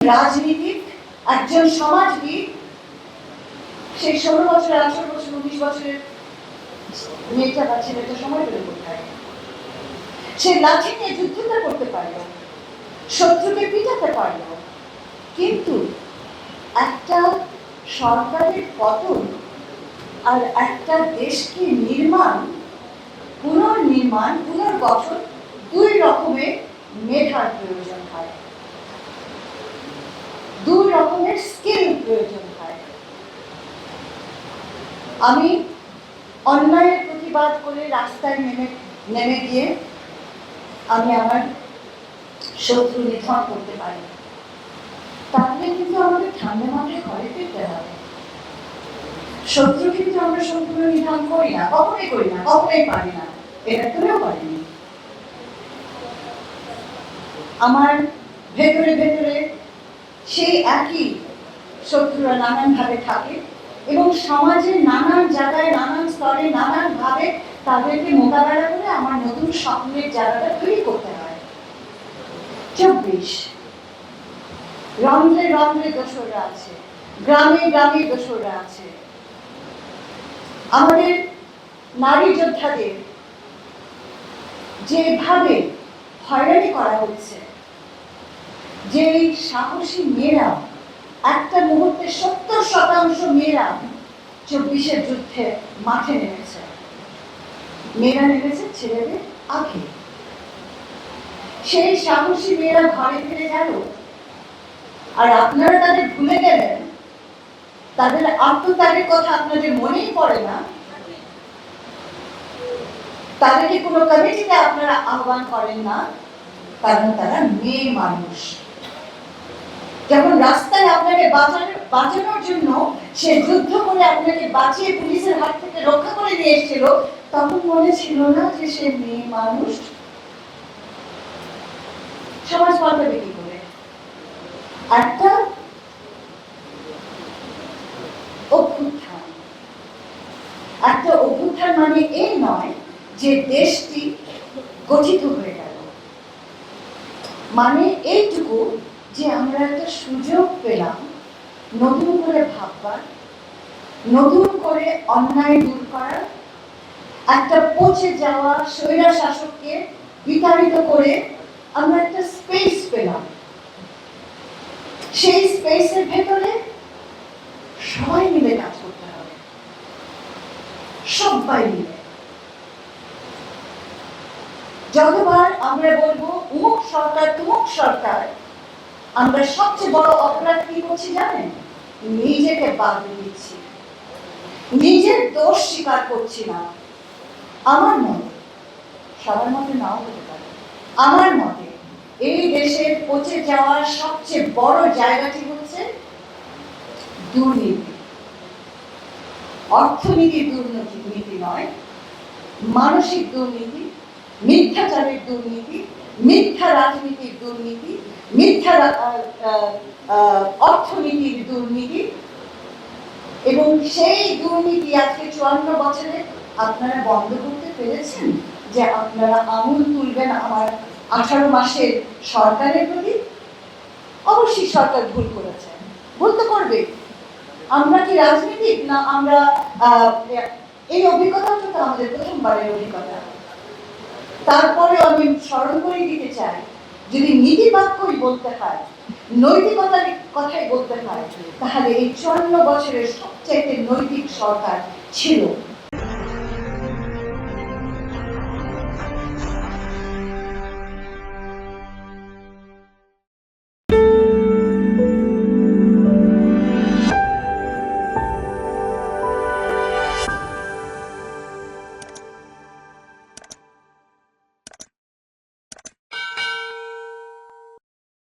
রাজনীতিক, একজন সমাজবিদ, সেই 16 বছর, 18 বছর, 19 বছরের মেয়েটা বা ছেলেটা সময় পেল কোথায়? সে লাঠি নিয়ে যুদ্ধটা করতে পারল, শত্রুকে পিটাতে পারল, কিন্তু একটা সরকারের পতন আর একটা দেশকে পুনর্নির্মাণ, পুনর্গঠন, দুই রকমের মেধার প্রয়োজন হয়, দুই রকমের স্কিল প্রয়োজন হয়। আমি অন্যায়ের প্রতিবাদ করে রাস্তায় নেমে গিয়ে আমি আমার শত্রু নিধন করতে পারি, তাহলে কিন্তু আমাদের ঠান্ডা মাথায় ঘরে ফিরতে হবে। শত্রু কিন্তু আমরা সম্পূর্ণ নিধন করি না, কখনোই পারি না, এটা করেও পারিনি। আমার ভেতরে ভেতরে সেই একই শত্রুরা নানান ভাবে থাকে এবং সমাজের নানান জায়গায়, নানান স্তরে, নানান ভাবে তাদেরকে মোকাবেলা করে আমার নতুন স্বপ্নের জায়গাটা তৈরি করতে হয়। 24 রন্ধ্রে রন্ধ্রে দোসররা আছে, গ্রামে গ্রামে দোসররা আছে। আমাদের নারী যোদ্ধাদের যেভাবে হয়রানি করা হচ্ছে, যে সাহসী মেয়েরা একটা মুহূর্তে 70% মেয়েরা 24-এর যুদ্ধে মাঠে নেমেছে, মেয়েরা নেমেছে ছেলেদের আগে। সেই সাহসী মেয়েরা ঘরে ফিরে গেল আর আপনারা তাদের ভুলে গেলেন, তাদের আত্মত্যাগের কথা আপনাদের মনেই পড়ে না। তাদেরকে কোনো কমিটিতে আপনারা আহ্বান করেন না, কারণ তারা মেয়ে মানুষ। যখন রাস্তায় আপনাকে বাঁচানোর জন্য সে যুদ্ধ করে আপনাকে বাঁচিয়ে পুলিশের হাত থেকে রক্ষা করে নিয়ে এসেছিল, তখন মনে ছিল না যে সে মেয়ে মানুষ? সমাজ পাল্টাবে কি করে? একটা অভ্যুত্থান মানে এই নয় যে দেশটি গঠিত হয়ে গেল, মানে এইটুকু যে আমরা একটা সুযোগ পেলাম নতুন করে ভাববার, নতুন করে অন্যায় দূর করার, একটা পচে যাওয়া স্বৈরা শাসককে বিতাড়িত করে আমরা একটা স্পেস পেলাম। সেই স্পেসের ভেতরে সবাই মিলে কাজ করতে হবে, সবাই মিলে। যতবার আমরা বলবো উমুক সরকার তুমুক সরকার, আমরা সবচেয়ে বড় অপরাধ কি করছি জানেন? নিজেকে বাদ দিচ্ছি, নিজের দোষ স্বীকার করছি না। আমার মতে, সবার মতে নাও হতে পারে, আমার মতে এই দেশের পচে যাওয়ার সবচেয়ে বড় জায়গাটি হচ্ছে দুর্নীতি। অর্থনীতির দুর্নীতি নয়, মানসিক দুর্নীতি, মিথ্যাচারের দুর্নীতি, মিথ্যা রাজনীতির দুর্নীতি, মিথ্যা অর্থনীতির দুর্নীতি। এবং সেই দুর্নীতি আজকে 54 বছরে আপনারা বন্ধ করতে পেরেছেন যে আপনারা আঙুল তুলবেন আমার 18 মাসের সরকারের প্রতি? অবশ্যই সরকার ভুল করেছে, ভুল তো করবে। আমরা কি রাজনীতিক না? আমরা এই অভিজ্ঞতাটা তো আমাদের প্রথমবারের অভিজ্ঞতা। তারপরে আমি স্মরণ করে দিতে চাই, যদি নীতি বাক্যই বলতে হয়, নৈতিকতার কথাই বলতে হয়, তাহলে এই 54 বছরের সবচেয়ে নৈতিক সরকার ছিল